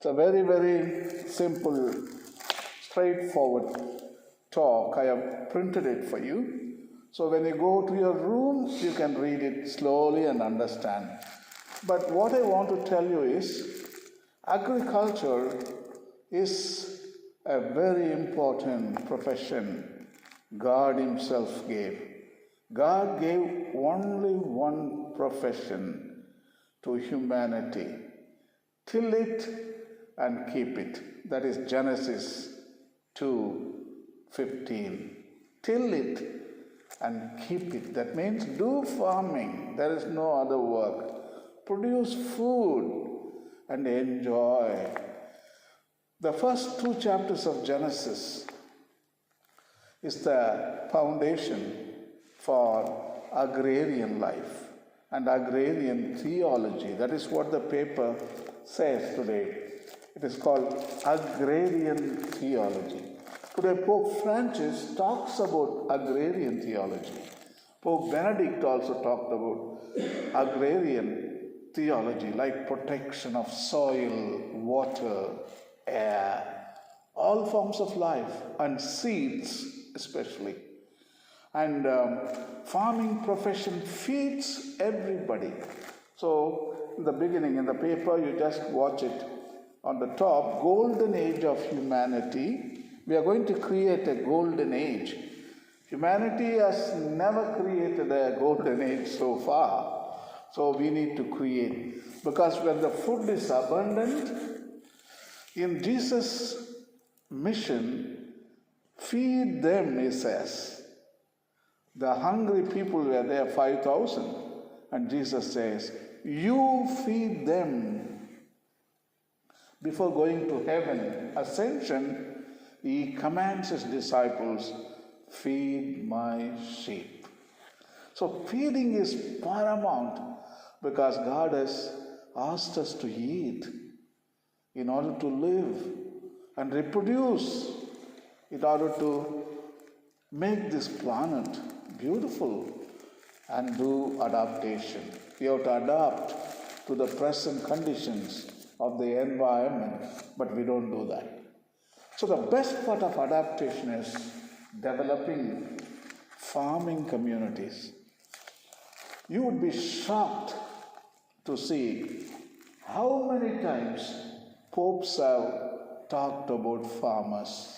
a very, very simple, straightforward talk. I have printed it for you. So when you go to your room, you can read it slowly and understand. But what I want to tell you is, agriculture is a very important profession God Himself gave. God gave only one profession to humanity. Till it and keep it. That is Genesis 2:15. Till it and keep it. That means do farming. There is no other work. Produce food and enjoy. The first 2 chapters of Genesis is the foundation for agrarian life and agrarian theology. That is what the paper says today. It is called Agrarian theology. Today Pope Francis talks about agrarian theology. Pope Benedict also talked about agrarian theology, like protection of soil, water, air, all forms of life, and seeds especially. And farming profession feeds everybody. So in the beginning, in the paper, you just watch it on the top, golden age of humanity. We are going to create a golden age. Humanity has never created a golden age so far. So we need to create. Because when the food is abundant, in Jesus' mission, feed them, He says. The hungry people were there, 5,000. And Jesus says, you feed them. Before going to heaven, ascension, He commands His disciples, feed my sheep. So feeding is paramount because God has asked us to eat in order to live and reproduce, in order to make this planet beautiful and do adaptation. We have to adapt to the present conditions of the environment, but we don't do that. So the best part of adaptation is developing farming communities. You would be shocked to see how many times popes have talked about farmers,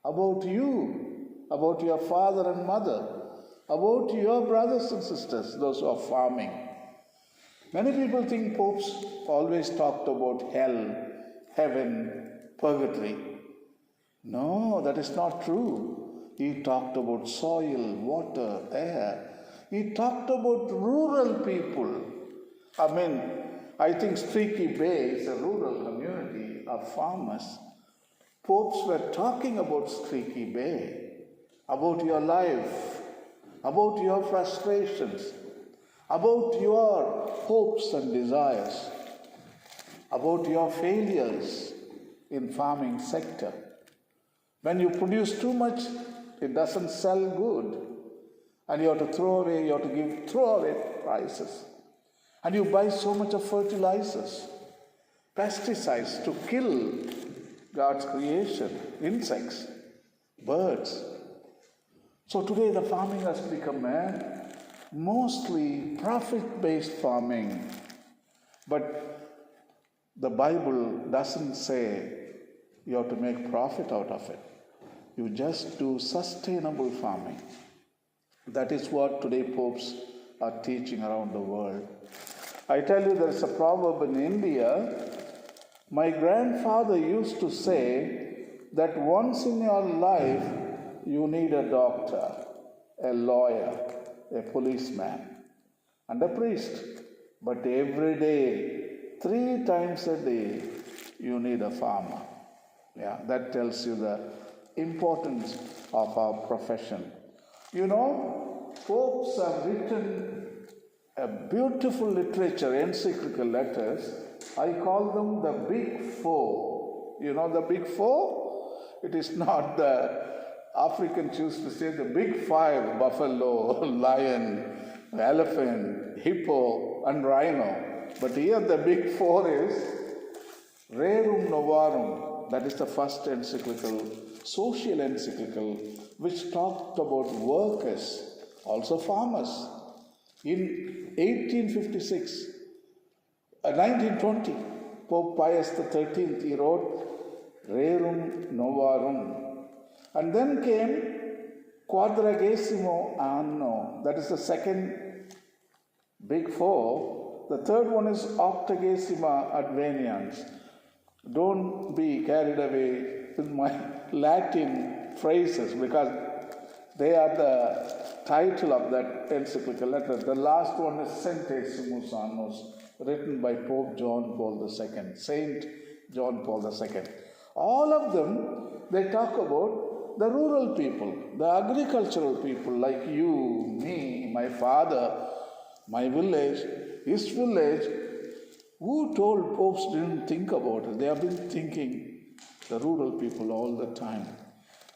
about you, about your father and mother, about your brothers and sisters, those who are farming. Many people think popes always talked about hell, heaven, purgatory. No, that is not true. He talked about soil, water, air. He talked about rural people. I think Streaky Bay is a rural community of farmers. Popes were talking about Streaky Bay, about your life, about your frustrations, about your hopes and desires, about your failures in farming sector. When you produce too much, it doesn't sell good. And you have to throw away prices. And you buy so much of fertilizers, pesticides to kill God's creation, insects, birds. So today the farming has become a mostly profit-based farming. But the Bible doesn't say you have to make profit out of it. You just do sustainable farming. That is what today popes are teaching around the world. I tell you, there is a proverb in India. My grandfather used to say that once in your life you need a doctor, a lawyer, a policeman, and a priest. But every day, 3 times a day, you need a farmer. Yeah, that tells you the importance of our profession. You know, popes have written a beautiful literature, encyclical letters. I call them the Big Four. You know the Big Four? It is not the Africans used to say the Big Five: buffalo, lion, elephant, hippo, and rhino. But here the Big Four is Rerum Novarum, that is the first encyclical, social encyclical, which talked about workers, also farmers. In 1856, 1920, Pope Pius XIII, he wrote Rerum Novarum. And then came Quadragesimo Anno, that is the second big four. The third one is Octagesima Adveniens. Don't be carried away with my Latin phrases because they are the title of that encyclical letter. The last one is Centesimus Annus, written by Pope John Paul II, Saint John Paul II. All of them, they talk about the rural people, the agricultural people like you, me, my father, my village, his village. Who told popes didn't think about it? They have been thinking the rural people all the time.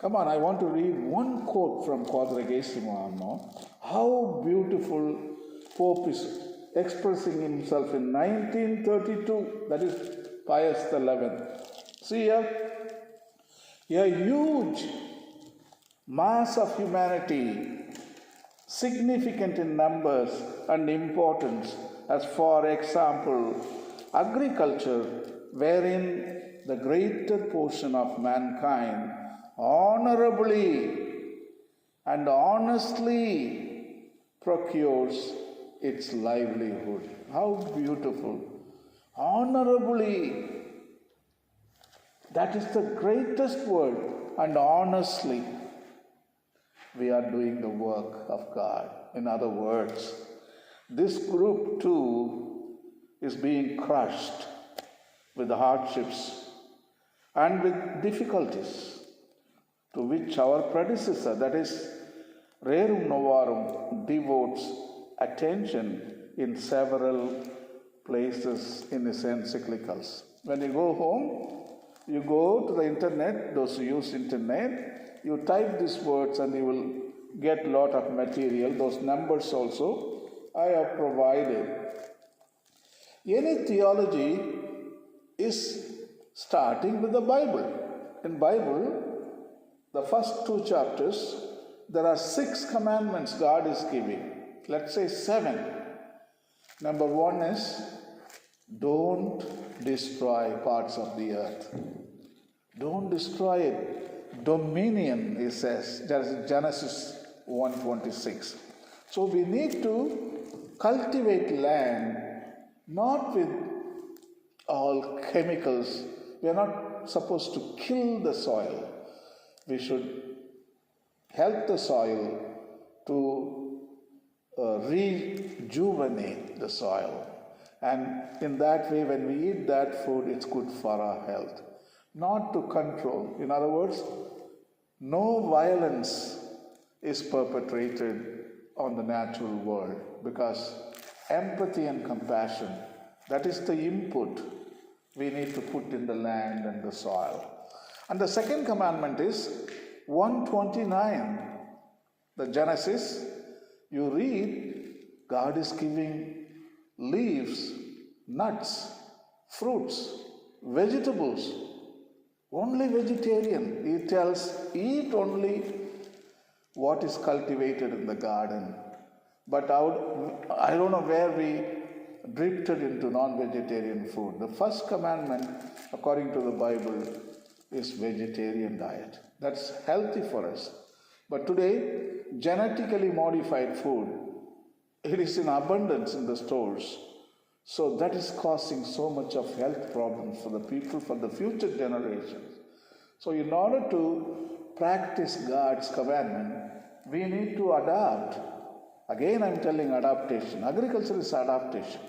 Come on, I want to read one quote from Quadragesimo Anno. How beautiful Pope is expressing himself in 1932, that is Pius XI. See here, a huge mass of humanity, significant in numbers and importance, as for example, agriculture, wherein the greater portion of mankind honorably and honestly procures its livelihood. How beautiful. Honorably. That is the greatest word. And honestly, we are doing the work of God. In other words, this group too is being crushed with the hardships and with difficulties to which our predecessor, that is Rerum Novarum, devotes attention in several places in his encyclicals. When you go home, you go to the internet, those who use internet, you type these words and you will get a lot of material. Those numbers also I have provided. Any theology is starting with the Bible. In Bible, the first 2 chapters, there are 6 commandments God is giving. Let's say 7. Number 1 is, don't destroy parts of the earth. Don't destroy it. Dominion, he says, Genesis 1:26. So we need to cultivate land, not with all chemicals. We are not supposed to kill the soil. We should help the soil to rejuvenate the soil. And in that way, when we eat that food, it's good for our health. Not to control. In other words, no violence is perpetrated on the natural world because empathy and compassion, that is the input we need to put in the land and the soil. And the second commandment is 129. The Genesis, you read, God is giving leaves, nuts, fruits, vegetables, only vegetarian. He tells, eat only what is cultivated in the garden. But I don't know where we drifted into non-vegetarian food. The first commandment, according to the Bible, is vegetarian diet. That's healthy for us. But today, genetically modified food, it is in abundance in the stores. So that is causing so much of health problems for the people, for the future generations. So in order to practice God's commandment, we need to adapt. Again, I'm telling adaptation. Agriculture is adaptation.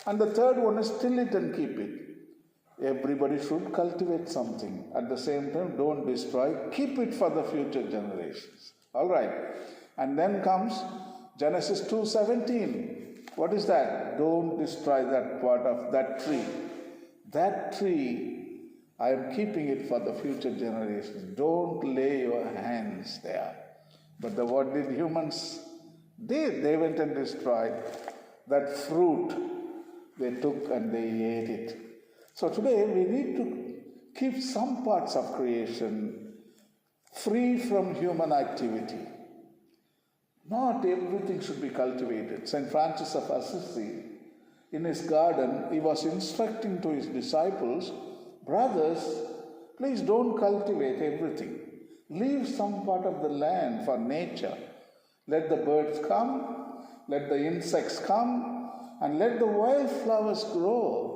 And the third one is till it and keep it. Everybody should cultivate something. At the same time, don't destroy. Keep it for the future generations. All right. And then comes Genesis 2:17. What is that? Don't destroy that part of that tree. That tree, I am keeping it for the future generations. Don't lay your hands there. But what did humans do? They went and destroyed that fruit. They took and they ate it. So today we need to keep some parts of creation free from human activity. Not everything should be cultivated. St. Francis of Assisi, in his garden, he was instructing to his disciples, brothers, please don't cultivate everything. Leave some part of the land for nature. Let the birds come, let the insects come, and let the wildflowers grow.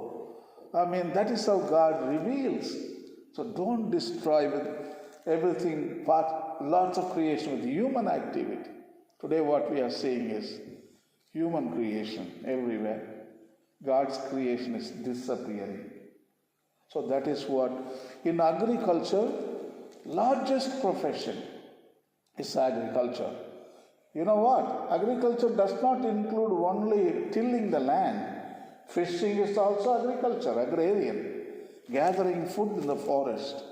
That is how God reveals. So don't destroy with everything, lots of creation with human activity. Today what we are seeing is human creation everywhere. God's creation is disappearing. So that is what, in agriculture, largest profession is agriculture. You know what? Agriculture does not include only tilling the land. Fishing is also agriculture, agrarian. Gathering food in the forest.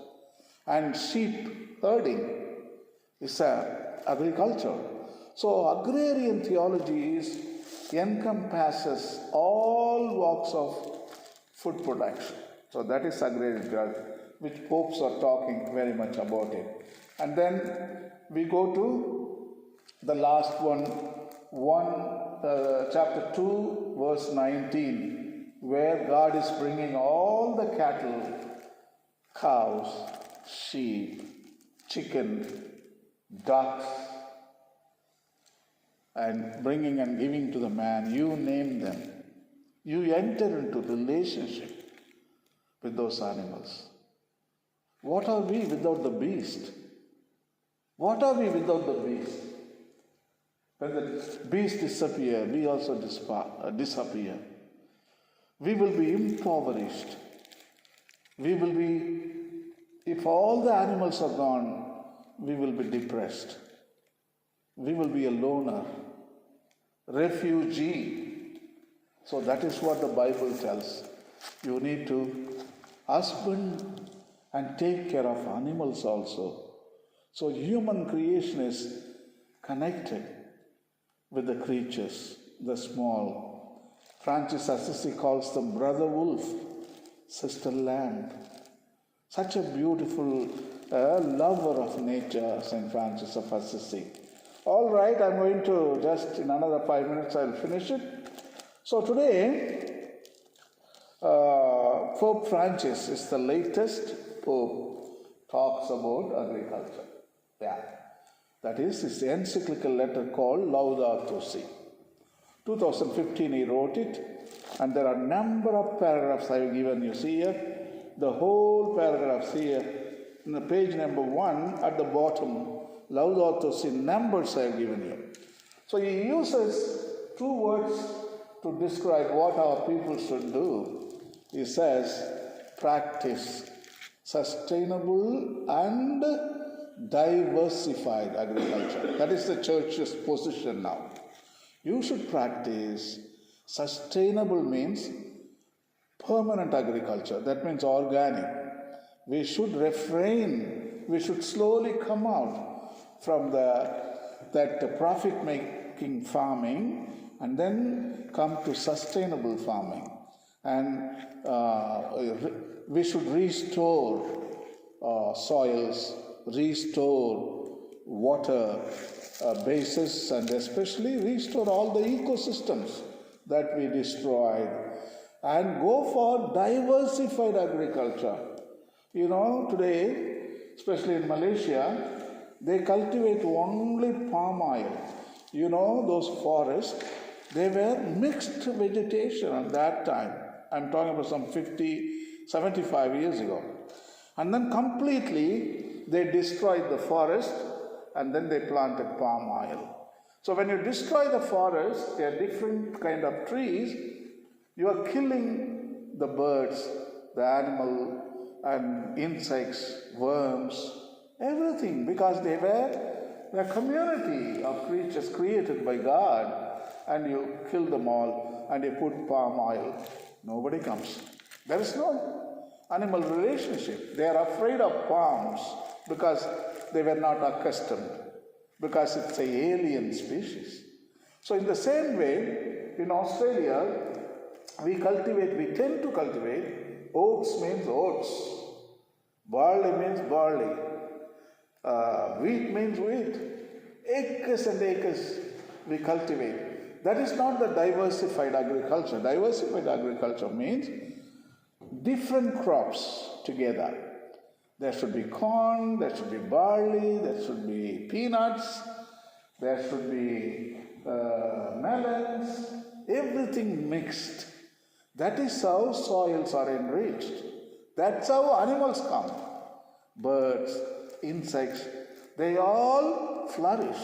And sheep herding is agriculture. So agrarian theology encompasses all walks of food production. So that is agrarian, which popes are talking very much about it. And then we go to the last one, chapter 2, verse 19, where God is bringing all the cattle, cows, sheep, chicken, ducks, and bringing and giving to the man. You name them. You enter into relationship with those animals. What are we without the beast? What are we without the beast? When the beast disappears, we also disappear. We will be impoverished. If all the animals are gone, we will be depressed. We will be a loner, refugee. So that is what the Bible tells. You need to husband and take care of animals also. So human creation is connected with the creatures, the small. Francis Assisi calls them brother wolf, sister lamb. Such a beautiful lover of nature, St. Francis of Assisi. All right, I'm going to just in another 5 minutes I'll finish it. So today, Pope Francis is the latest Pope, talks about agriculture. That is his encyclical letter called Laudato Si. 2015 he wrote it, and there are a number of paragraphs I have given you. See here, the whole paragraphs here, in the page number 1 at the bottom, Laudato Si, numbers I have given you. So he uses 2 words to describe what our people should do. He says, practice sustainable and diversified agriculture. That is the church's position now. You should practice sustainable means permanent agriculture. That means organic. We should refrain. We should slowly come out from that profit-making farming and then come to sustainable farming. And we should restore soils, restore water bases, and especially restore all the ecosystems that we destroyed, and go for diversified agriculture. You know, today, especially in Malaysia, they cultivate only palm oil. You know, those forests, they were mixed vegetation at that time. I'm talking about some 75 years ago. And then completely they destroyed the forest and then they planted palm oil. So when you destroy the forest, there are different kind of trees, you are killing the birds, the animal, and insects, worms, everything, because they were a community of creatures created by God, and you kill them all and you put palm oil. Nobody comes. There is no animal relationship. They are afraid of palms because they were not accustomed, because it's an alien species. So in the same way, in Australia, we tend to cultivate Oats means oats. Barley means barley. Wheat means wheat. Acres and acres we cultivate. That is not the diversified agriculture. Diversified agriculture means different crops together. There should be corn, there should be barley, there should be peanuts, there should be melons, everything mixed. That is how soils are enriched. That's how animals come. Birds, insects, they all flourish.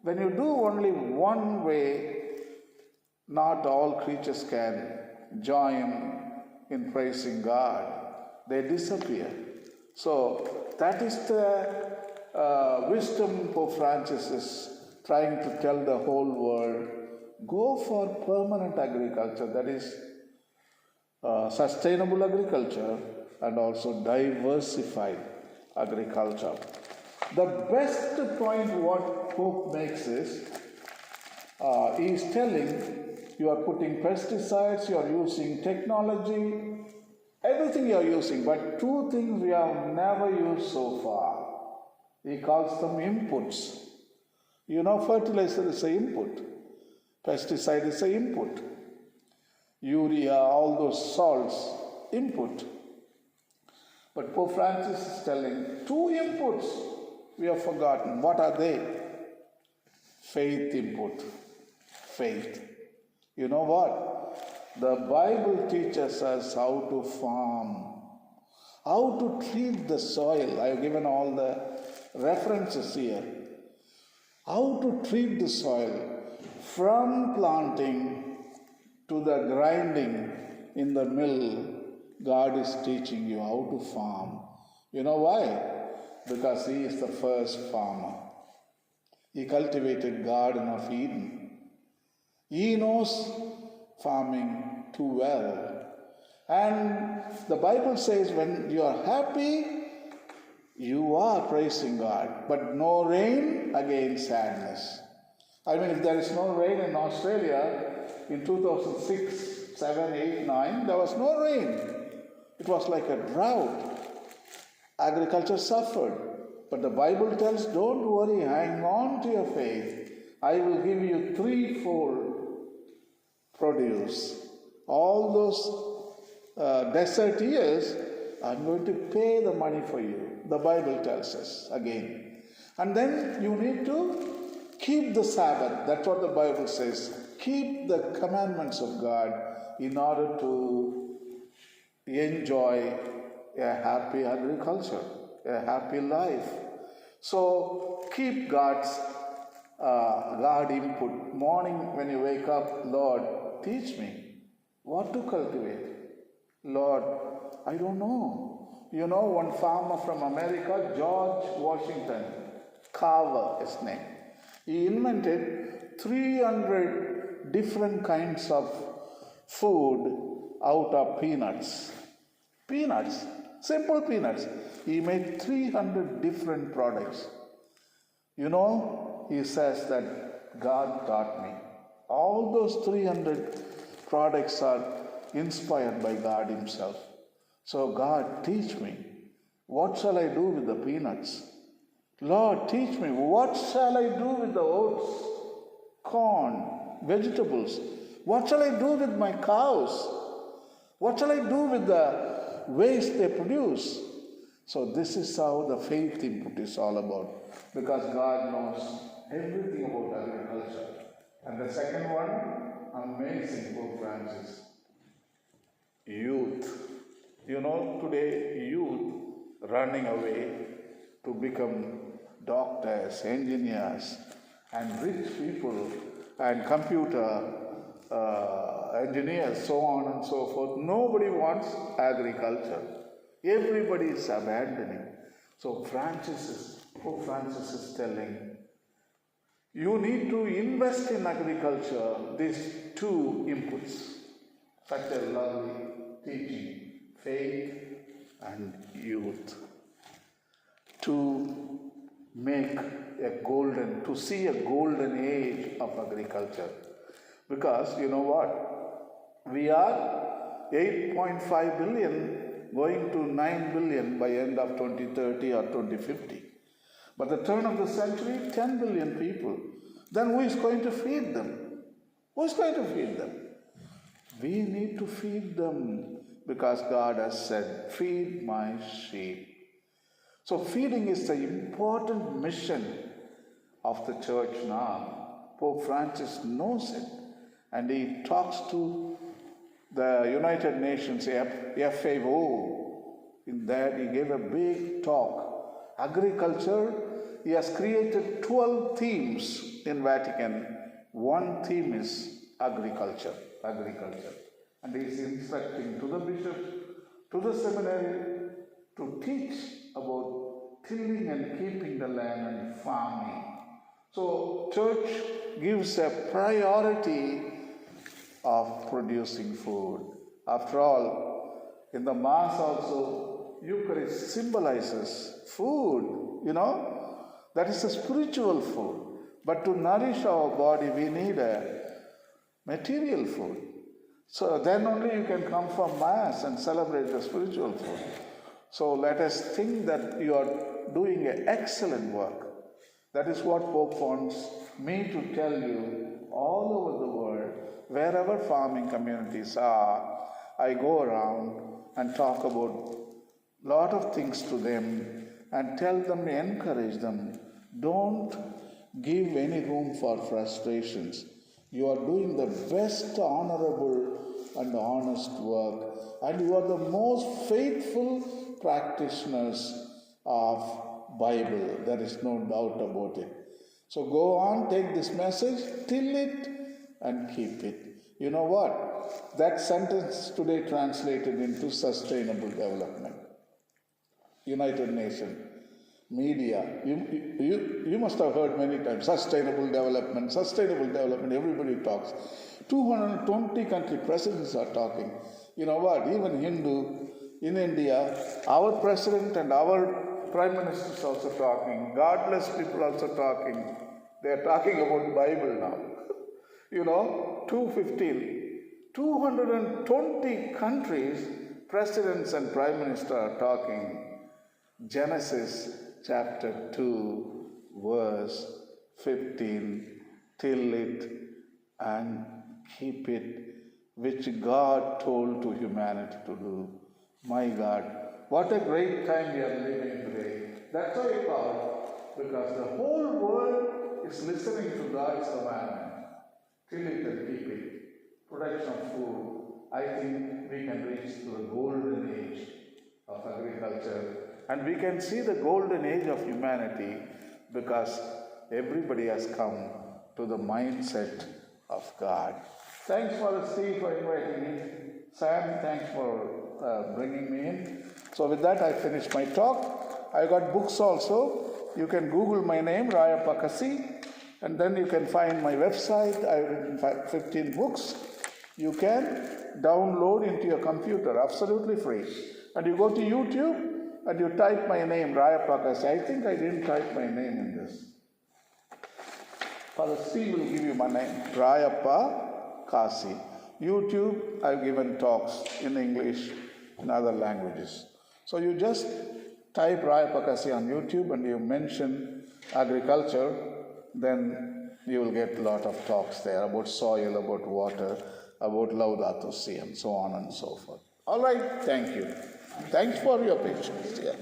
When you do only one way, not all creatures can join in praising God. They disappear. So that is the wisdom Pope Francis is trying to tell the whole world. Go for permanent agriculture, that is sustainable agriculture and also diversified agriculture. The best point what Pope makes is, he is telling you are putting pesticides, you are using technology, everything you are using, but two things we have never used so far. He calls them inputs. You know, fertilizer is an input, pesticide is an input, urea, all those salts, input. But Pope Francis is telling two inputs we have forgotten. What are they? Faith input. Faith. You know what? The Bible teaches us how to farm, how to treat the soil. I have given all the references here. How to treat the soil from planting to the grinding in the mill. God is teaching you how to farm. You know why? Because He is the first farmer. He cultivated Garden of Eden. He knows farming too well. And the Bible says when you are happy, you are praising God. But no rain, again sadness. I mean, if there is no rain in Australia in 2006, 7, 8, 9, there was no rain. It was like a drought. Agriculture suffered. But the Bible tells, don't worry, hang on to your faith. I will give you threefold produce. All those desert years, I'm going to pay the money for you. The Bible tells us again. And then you need to keep the Sabbath. That's what the Bible says. Keep the commandments of God in order to enjoy a happy agriculture, a happy life. So keep God's God input. Morning when you wake up, Lord, teach me what to cultivate. Lord, I don't know. You know, one farmer from America, George Washington, Carver, his name. He invented 300 different kinds of food out of peanuts. Peanuts, simple peanuts. He made 300 different products. You know, he says that God taught me. All those 300 products are inspired by God Himself. So God, teach me. What shall I do with the peanuts? Lord, teach me. What shall I do with the oats, corn, vegetables? What shall I do with my cows? What shall I do with the waste they produce? So this is how the faith input is all about. Because God knows everything about agriculture. And the second one, amazing, Pope Francis. Youth. You know, today youth running away to become doctors, engineers, and rich people, and computer engineers, so on and so forth. Nobody wants agriculture. Everybody is abandoning. So Pope Francis is telling, you need to invest in agriculture, these two inputs. Such a lovely teaching, faith and youth. To see a golden age of agriculture. Because you know what? We are 8.5 billion going to 9 billion by end of 2030 or 2050. But the turn of the century, 10 billion people. Then who is going to feed them? Who is going to feed them? We need to feed them because God has said, feed my sheep. So feeding is the important mission of the church now. Pope Francis knows it, and he talks to the United Nations FAO. In that he gave a big talk. Agriculture, he has created 12 themes in Vatican. One theme is agriculture. And he is instructing to the bishops, to the seminary, to teach about tilling and keeping the land and farming. So church gives a priority of producing food. After all, in the Mass also, Eucharist symbolizes food, that is a spiritual food. But to nourish our body, we need a material food. So then only you can come for Mass and celebrate the spiritual food. So let us think that you are doing an excellent work. That is what Pope wants me to tell you all over the world. Wherever farming communities are, I go around and talk about a lot of things to them and tell them, encourage them. Don't give any room for frustrations. You are doing the best, honorable and honest work, and you are the most faithful practitioners of Bible. There is no doubt about it. So go on, take this message, till it and keep it. You know what? That sentence today translated into sustainable development. United Nations, media, you must have heard many times, sustainable development, everybody talks. 220 country presidents are talking. You know what? Even Hindu, in India, our president and our prime minister is also talking. Godless people also talking. They are talking about Bible now. 220 countries, presidents and prime minister are talking. Genesis chapter 2, verse 15, till it and keep it, which God told to humanity to do. My God, what a great time we are living today. That's why it's called, because the whole world is listening to God's commandment. Till it and keep it. Production of food. I think we can reach to the golden age of agriculture. And we can see the golden age of humanity because everybody has come to the mindset of God. Thanks, Father Steve, for inviting me. Sam, thanks for bringing me in. So with that, I finish my talk. I got books also. You can Google my name, Rayappa, and then you can find my website. I've written 15 books. You can download into your computer, absolutely free. And you go to YouTube, and you type my name, Rayappa. I think I didn't type my name in this. Father Steve will give you my name, Rayappa Kasi. YouTube, I've given talks in English, in other languages. So you just type Rayappa Kasi on YouTube and you mention agriculture, then you will get a lot of talks there about soil, about water, about Laudato Si, and so on and so forth. All right, thank you. Thanks for your patience. Yeah.